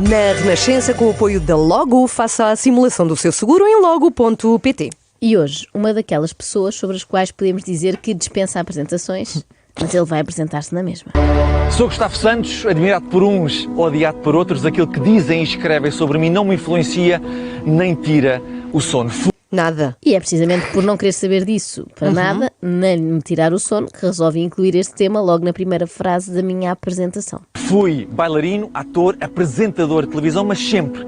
Na Renascença, com o apoio da Logo, faça a simulação do seu seguro em logo.pt. E hoje, uma daquelas pessoas sobre as quais podemos dizer que dispensa apresentações, mas ele vai apresentar-se na mesma. Sou Gustavo Santos, admirado por uns, odiado por outros. Aquilo que dizem e escrevem sobre mim não me influencia, nem tira o sono. Nada. E é precisamente por não querer saber disso para nada, nem me tirar o sono, que resolvi incluir este tema logo na primeira frase da minha apresentação. Fui bailarino, ator, apresentador de televisão, mas sempre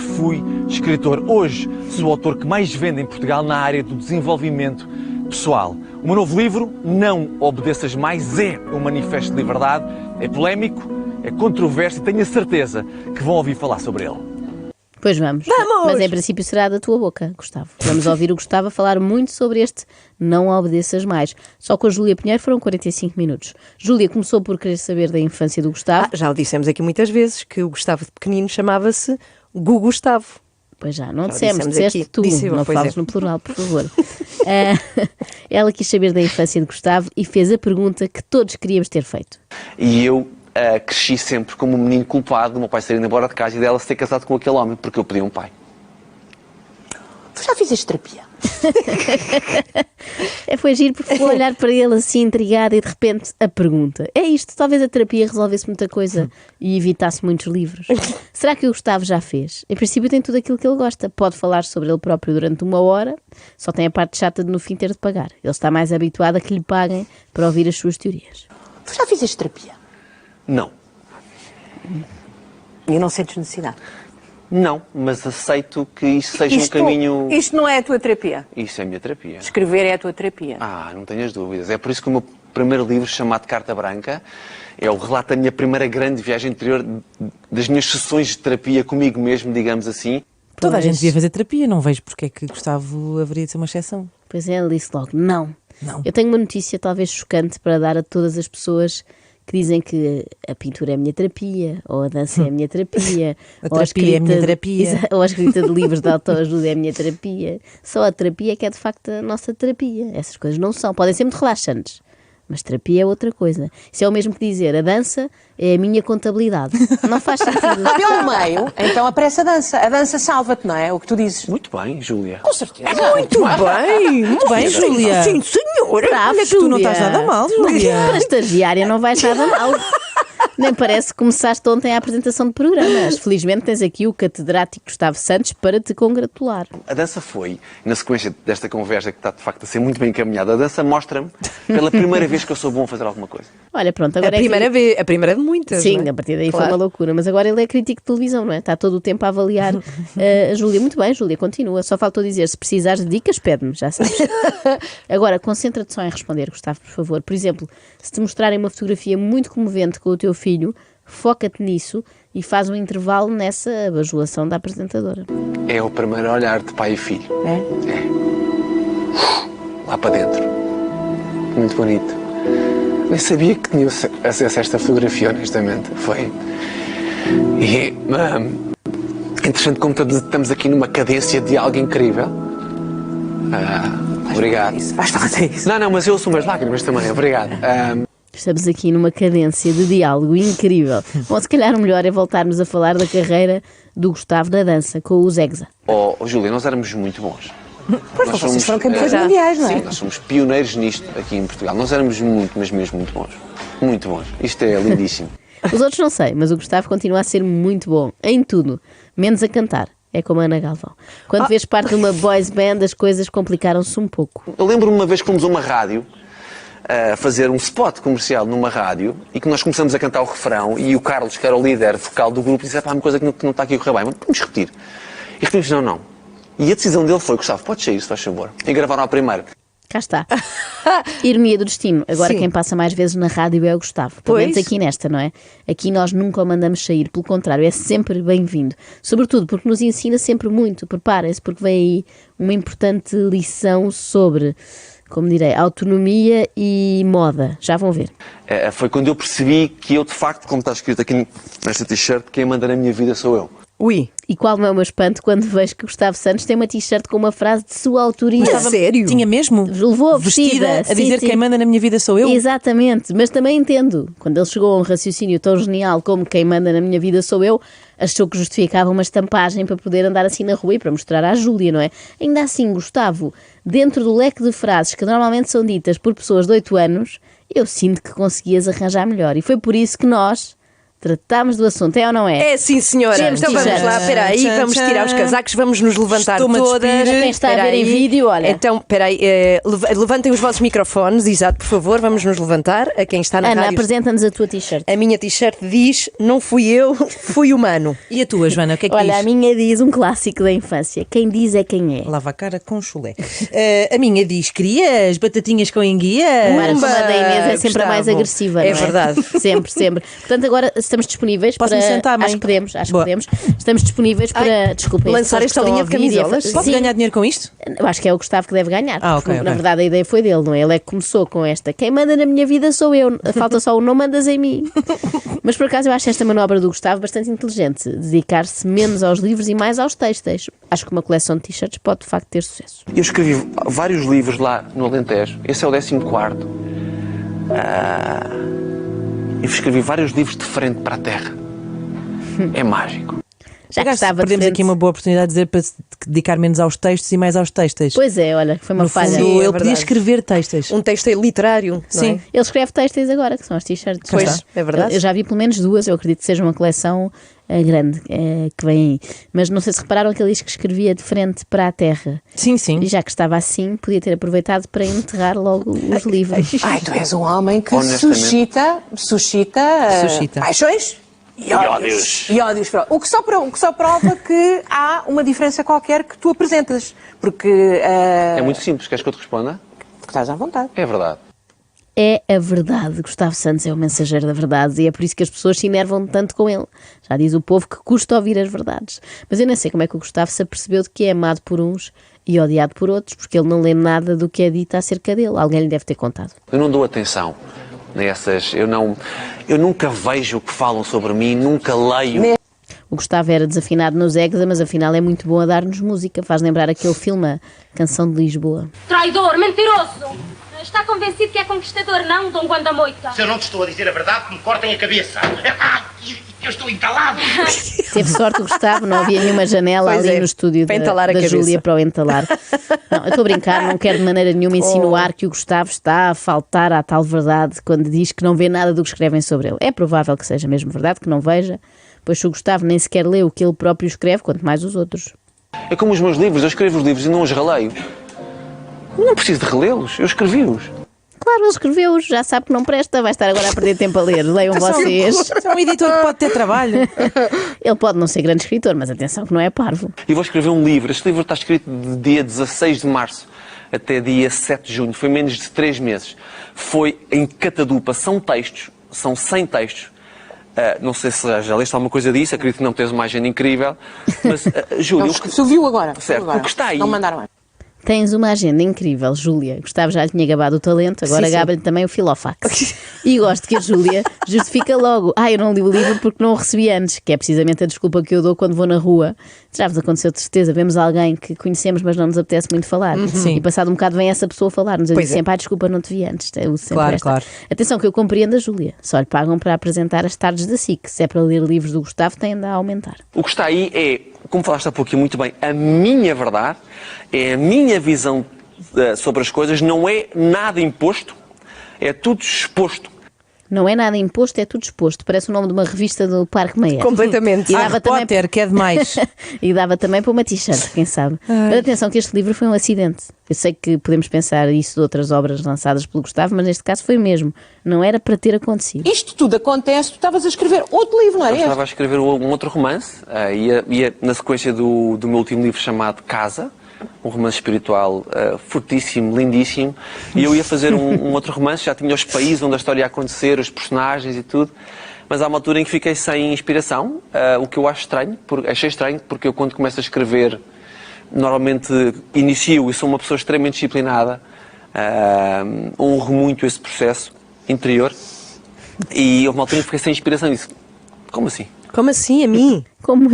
fui escritor. Hoje sou o autor que mais vende em Portugal na área do desenvolvimento pessoal. O meu novo livro, Não Obedeças Mais, é um manifesto de liberdade, é polémico, é controverso e tenho a certeza que vão ouvir falar sobre ele. Pois vamos. Mas em princípio será da tua boca, Gustavo. Vamos ouvir o Gustavo a falar muito sobre este Não Obedeças Mais. Só com a Júlia Pinheiro foram 45 minutos. Júlia começou por querer saber da infância do Gustavo. Já o dissemos aqui muitas vezes, que o Gustavo de pequenino chamava-se Gu Gustavo. Pois já, não Já dissemos, dissemos disseste aqui. tu, Disse eu, não pois fales é. no plural, por favor. Ela quis saber da infância de Gustavo e fez a pergunta que todos queríamos ter feito. E eu cresci sempre como um menino culpado do meu pai ser indo embora de casa e dela se ter casado com aquele homem, porque eu pedi um pai. Tu já fizeste terapia? Foi giro porque vou olhar para ele assim intrigada e de repente a pergunta. É isto, talvez a terapia resolvesse muita coisa e evitasse muitos livros. Será que o Gustavo já fez? Em princípio tem tudo aquilo que ele gosta. Pode falar sobre ele próprio durante 1 hora, só tem a parte chata de no fim ter de pagar. Ele está mais habituado a que lhe paguem para ouvir as suas teorias. Tu já fizeste terapia? Não. E não sentes necessidade? Não, mas aceito que isso seja um caminho... Isto não é a tua terapia? Isso é a minha terapia. Escrever é a tua terapia? Não tenhas dúvidas. É por isso que o meu primeiro livro, chamado Carta Branca, é o relato da minha primeira grande viagem interior, das minhas sessões de terapia comigo mesmo, digamos assim. Toda a gente devia fazer terapia, não vejo porque é que Gustavo haveria de ser uma exceção. Pois é, ele disse logo, não. Eu tenho uma notícia talvez chocante para dar a todas as pessoas que dizem que a pintura é a minha terapia, ou a dança é a minha terapia, A terapia é a minha terapia. Ou a escrita de livros de autoajuda é a minha terapia. Só a terapia é que é de facto a nossa terapia. Essas coisas não são, podem ser muito relaxantes, mas terapia é outra coisa. Isso é o mesmo que dizer, a dança é a minha contabilidade. Não faz sentido. Pelo meio, então aparece a dança. A dança salva-te, não é? O que tu dizes. Muito bem, Júlia. Com certeza. Muito bem, Muito bem, Júlia. Sim, senhora. Bravo, Olha que tu não Júlia. estás nada mal, Júlia. Para estagiária não vais nada mal. Nem parece que começaste ontem a apresentação de programas. Felizmente tens aqui o catedrático Gustavo Santos para te congratular. A dança foi, na sequência desta conversa que está de facto a ser muito bem encaminhada, a dança mostra-me pela primeira vez que eu sou bom a fazer alguma coisa. Olha, pronto, A agora primeira vez, a primeira de muitas. Sim, não é? a partir daí Claro. foi uma loucura. Mas agora ele é crítico de televisão, não é? Está todo o tempo a avaliar a Júlia. Muito bem, Júlia, continua. Só faltou dizer, se precisares de dicas, pede-me, já sabes. Agora, concentra-te só em responder, Gustavo, por favor. Por exemplo, se te mostrarem uma fotografia muito comovente com o teu filho, foca-te nisso e faz um intervalo nessa bajulação da apresentadora. É o primeiro olhar de pai e filho. É? Lá para dentro. Muito bonito. Nem sabia que tinha acesso a esta fotografia, honestamente. Foi. E interessante como estamos aqui numa cadência de algo incrível. Obrigado. Vais fazer isso. Não, mas eu assumo as lágrimas também. Obrigado. Estamos aqui numa cadência de diálogo incrível. Bom, se calhar o melhor é voltarmos a falar da carreira do Gustavo na dança, com o Zegza. Júlia, nós éramos muito bons. Pois Nós vocês foram campeões já. mundiais, não é? Sim, nós somos pioneiros nisto aqui em Portugal. Nós éramos muito, mas mesmo muito bons. Muito bons. Isto é lindíssimo. Os outros não sei, mas o Gustavo continua a ser muito bom, em tudo, menos a cantar. É como a Ana Galvão. Quando vês parte de uma boys band, as coisas complicaram-se um pouco. Eu lembro-me uma vez que fomos a uma rádio a fazer um spot comercial numa rádio e que nós começamos a cantar o refrão e o Carlos, que era o líder vocal do grupo, disse: "Pá, uma coisa que não está aqui a correr bem, mas vamos repetir." E repetimos: "Não." E a decisão dele foi: "Gustavo, pode sair, se faz favor." E gravaram a primeira. Cá está. Ironia do destino. Agora Sim. quem passa mais vezes na rádio é o Gustavo. Pelo menos Pois. aqui nesta, não é? Aqui nós nunca o mandamos sair. Pelo contrário, é sempre bem-vindo. Sobretudo porque nos ensina sempre muito. Preparem-se, porque vem aí uma importante lição sobre, como direi, autonomia e moda. Já vão ver. Foi quando eu percebi que eu, de facto, como está escrito aqui nesta t-shirt, quem manda na minha vida sou eu. Ui. E qual não é o meu espanto quando vejo que Gustavo Santos tem uma t-shirt com uma frase de sua autoria. Mas sério? Tinha mesmo? Levou vestida, a dizer sim. quem manda na minha vida sou eu? Exatamente, mas também entendo. Quando ele chegou a um raciocínio tão genial como quem manda na minha vida sou eu, achou que justificava uma estampagem para poder andar assim na rua e para mostrar à Júlia, não é? Ainda assim, Gustavo, dentro do leque de frases que normalmente são ditas por pessoas de 8 anos, eu sinto que conseguias arranjar melhor. E foi por isso que nós tratámos do assunto, é ou não é? É sim, senhora. Temos Então vamos t-shirts. lá, espera aí, vamos tirar os casacos, vamos nos levantar Estou-me a todas. despir. Quem está a Espera ver em aí. vídeo, olha. Então, espera aí, levantem os vossos microfones, exato, por favor, vamos nos levantar. A quem está na Ana, rádio. apresenta-nos a tua t-shirt. A minha t-shirt diz, não fui eu, fui o Mano. E a tua, Joana, o que é que Olha, a diz? minha diz um clássico da infância. Quem diz é quem é. Lava a cara com chulé. A minha diz, querias batatinhas com enguia? Para como a da Inês é sempre a Gustavo. mais agressiva, não É é? verdade. Sempre, sempre. Portanto, agora estamos disponíveis Posso-me para... sentar, mãe? Acho que podemos, acho que Boa. podemos. Estamos disponíveis para, desculpem, lançar as pessoas esta que linha estão de a ouvir e a camisolas? Posso Sim. ganhar dinheiro com isto? Eu acho que é o Gustavo que deve ganhar. Ah, porque, ok, na ok. verdade, a ideia foi dele, não é? Ele é que começou com esta. Quem manda na minha vida sou eu. Falta só o não mandas em mim. Mas, por acaso, eu acho esta manobra do Gustavo bastante inteligente. Dedicar-se menos aos livros e mais aos textos. Acho que uma coleção de t-shirts pode, de facto, ter sucesso. Eu escrevi vários livros lá no Alentejo. Esse é o 14º. Eu escrevi vários livros de frente para a terra. É mágico. Já que Chegaste, estava de perdemos frente. aqui uma boa oportunidade de dizer para se dedicar menos aos textos e mais aos textos. Pois é, olha, foi uma No falha. fundo, Sim, é ele verdade. podia escrever textos. Um texto literário, Sim. não é? Ele escreve textos agora, que são as t-shirts. Pois, está. é verdade. Eu já vi pelo menos duas, eu acredito que seja uma coleção grande que vem aí. Mas não sei se repararam que ele diz que escrevia de frente para a terra. Sim, sim. E já que estava assim, podia ter aproveitado para enterrar logo os livros. Ai, tu és um homem que Honestamente. suscita Suscita. paixões e ódios. E ódios. O que só prova que há uma diferença qualquer que tu apresentas. Porque É muito simples. Queres que eu te responda? estás à vontade. É verdade. É a verdade. Gustavo Santos é o mensageiro da verdade e é por isso que as pessoas se enervam tanto com ele. Já diz o povo que custa ouvir as verdades. Mas eu não sei como é que o Gustavo se apercebeu de que é amado por uns e odiado por outros, porque ele não lê nada do que é dito acerca dele. Alguém lhe deve ter contado. Eu não dou atenção nessas. Eu nunca vejo o que falam sobre mim, nunca leio. O Gustavo era desafinado nos Egda, mas afinal é muito bom a dar-nos música. Faz lembrar aquele filme, a Canção de Lisboa. Traidor, mentiroso! Está convencido que é conquistador, não, Dom Guarda-Moita? Se eu não te estou a dizer a verdade, que me cortem a cabeça. Ai, eu estou entalado. Teve sorte o Gustavo, não havia nenhuma janela Pois ali é, no estúdio para da entalar a cabeça. Júlia para o entalar. Não, eu estou a brincar, não quero de maneira nenhuma insinuar que o Gustavo está a faltar à tal verdade quando diz que não vê nada do que escrevem sobre ele. É provável que seja mesmo verdade, que não veja, pois se o Gustavo nem sequer lê o que ele próprio escreve, quanto mais os outros. É como os meus livros. Eu escrevo os livros e não os releio. Eu não preciso de relê-los. Eu escrevi-os. Claro, ele escreveu-os, já sabe que não presta, vai estar agora a perder tempo a ler. Leiam vocês. É um editor que pode ter trabalho. Ele pode não ser grande escritor, mas atenção que não é parvo. E vou escrever um livro. Este livro está escrito de dia 16 de março até dia 7 de junho. Foi menos de 3 meses. Foi em catadupa. São textos. São 100 textos. Não sei se já leste alguma coisa disso. Acredito que não tens uma agenda incrível. Mas, Júlio, Se ouviu agora. Certo, Agora. o que está aí- Não mandaram mais. Tens uma agenda incrível, Júlia. Gustavo já lhe tinha gabado o talento, agora Sim, sim. gaba-lhe também o filofax. E gosto que a Júlia justifica logo. Eu não li o livro porque não o recebi antes, que é precisamente a desculpa que eu dou quando vou na rua. Já vos aconteceu de certeza, vemos alguém que conhecemos, mas não nos apetece muito falar. Sim. E passado um bocado vem essa pessoa falar-nos. Eu Pois digo é. sempre, desculpa, não te vi antes. Eu uso sempre Claro, esta. claro. Atenção que eu compreendo a Júlia. Só lhe pagam para apresentar as tardes da SIC. Se é para ler livros do Gustavo, tem de aumentar. o que está aí é, como falaste há pouco e muito bem, a minha verdade, é a minha visão sobre as coisas, não é nada imposto, é tudo exposto. Não é nada imposto, é tudo exposto. Parece o nome de uma revista do Parque Mayer. Completamente. E Harry dava também- Potter, que é demais. E dava também para uma t-shirt, quem sabe. Mas atenção que este livro foi um acidente. Eu sei que podemos pensar isso de outras obras lançadas pelo Gustavo, mas neste caso foi mesmo. Não era para ter acontecido. Isto tudo acontece, tu estavas a escrever outro livro, não Eu era este? estava a escrever um outro romance, ia na sequência do meu último livro chamado Casa, um romance espiritual fortíssimo, lindíssimo, e eu ia fazer um outro romance, já tinha os países onde a história ia acontecer, os personagens e tudo, mas há uma altura em que fiquei sem inspiração, o que eu acho estranho, achei estranho, porque eu quando começo a escrever, normalmente inicio e sou uma pessoa extremamente disciplinada, honro muito esse processo interior, e houve uma altura em que fiquei sem inspiração e disse, como assim? Como assim, a mim? Como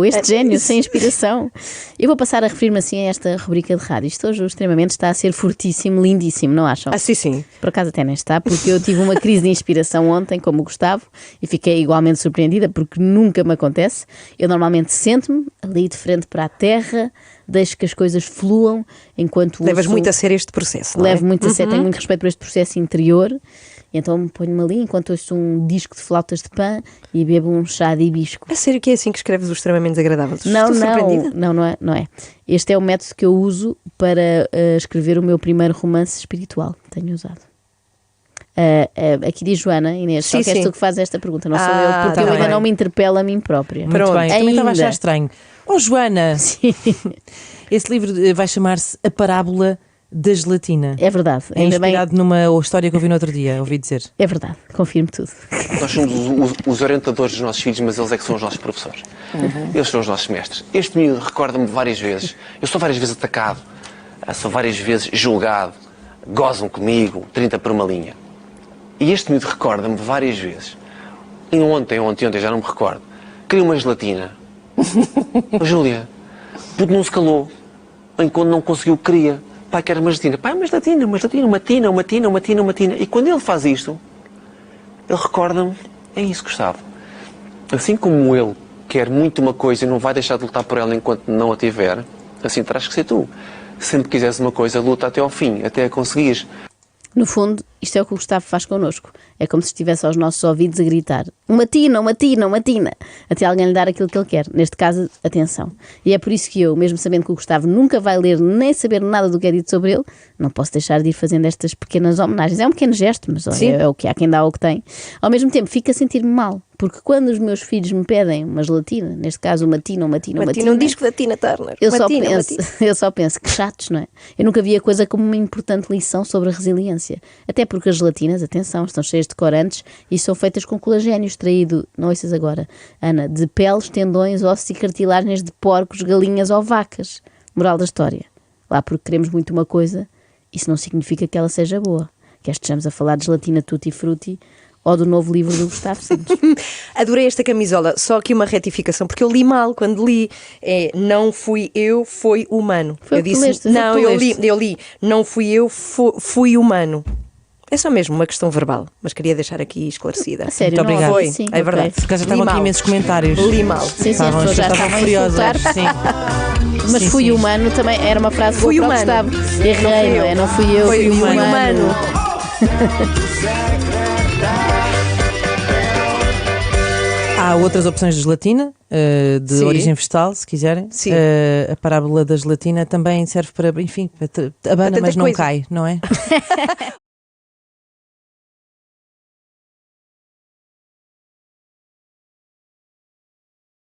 este gênio sem inspiração. Eu vou passar a referir-me assim a esta rubrica de rádio. Isto hoje extremamente está a ser fortíssimo, lindíssimo, não acham? Ah, sim, sim. Por acaso até nem está, porque eu tive uma crise de inspiração ontem, como o Gustavo, e fiquei igualmente surpreendida, porque nunca me acontece. Eu normalmente sento-me ali de frente para a terra, deixo que as coisas fluam, enquanto Levas ouço... muito a sério este processo, não é? Levo muito a sério, tenho muito respeito por este processo interior. E então ponho-me ali enquanto ouço um disco de flautas de Pan e bebo um chá de hibisco. A sério que é assim que escreves os extremamente desagradáveis? Estou surpreendida. Não é. Este é o método que eu uso para escrever o meu primeiro romance espiritual. Tenho usado. Aqui diz Joana, Inês, Sim, só que és sim. tu que fazes esta pergunta, não sou eu, porque tá eu ainda bem. não me interpelo a mim própria. Muito bem, eu também estava a achar Ainda. estranho. Oh, Joana, Sim, esse livro vai chamar-se A Parábola da Gelatina. é verdade. É Ainda bem, inspirado numa história que eu vi no outro dia, ouvi dizer. é verdade, confirmo tudo. Nós somos os orientadores dos nossos filhos, mas eles é que são os nossos professores. Eles são os nossos mestres. Este miúdo recorda-me várias vezes. Eu sou várias vezes atacado, sou várias vezes julgado, gozam comigo, 30 por uma linha. E este miúdo recorda-me várias vezes. E ontem, já não me recordo. Queria uma gelatina. Oh, Júlia, porque não se calou. Enquanto não conseguiu, queria. Pai, quero uma gelatina. Pai, uma gelatina, uma tina. E quando ele faz isto, ele recorda-me, é isso, Gustavo. Assim como ele quer muito uma coisa e não vai deixar de lutar por ela enquanto não a tiver, assim terás que ser tu. Sempre que quiseres uma coisa, luta até ao fim, até a conseguires. No fundo, isto é o que o Gustavo faz connosco. É como se estivesse aos nossos ouvidos a gritar uma tina, até alguém lhe dar aquilo que ele quer. Neste caso, atenção. E é por isso que eu, mesmo sabendo que o Gustavo nunca vai ler nem saber nada do que é dito sobre ele, não posso deixar de ir fazendo estas pequenas homenagens. É um pequeno gesto, mas olha, é o que há quem dá o que tem. Ao mesmo tempo, fico a sentir-me mal, porque quando os meus filhos me pedem uma gelatina, neste caso uma tina, um disco da Tina Turner. eu só penso que chatos, não é? Eu nunca vi a coisa como uma importante lição sobre a resiliência. Até porque as gelatinas, atenção, estão cheias de corantes e são feitas com colagênio extraído, não ouças agora, Ana, de peles, tendões, ossos e cartilagens de porcos, galinhas ou vacas. Moral da história. Lá porque queremos muito uma coisa, isso não significa que ela seja boa. Quer estejamos a falar de gelatina tutti frutti ou do novo livro do Gustavo Santos. Adorei esta camisola, só aqui uma retificação, porque eu li mal quando li. Não fui eu, foi humano. Foi eu o que tu leste, não, foi o que tu eu li, não fui eu, fui humano. É só mesmo uma questão verbal, mas queria deixar aqui esclarecida. A sério, Muito não obrigada. Foi, Sim, é verdade. ok. Porque já Li estavam aqui mal. imensos comentários. Li mal. Sim, as pessoas já estavam a furiosas. insultar. Sim. Mas Sim, fui sim. humano também, era uma frase Fui boa para o humano. Gustavo. Errei, não é? Não fui eu, Fui fui humano. Há outras opções de gelatina, de Sim. origem vegetal, se quiserem. Sim. A parábola da gelatina também serve para, enfim, abana, tanta mas não coisa. cai, não é?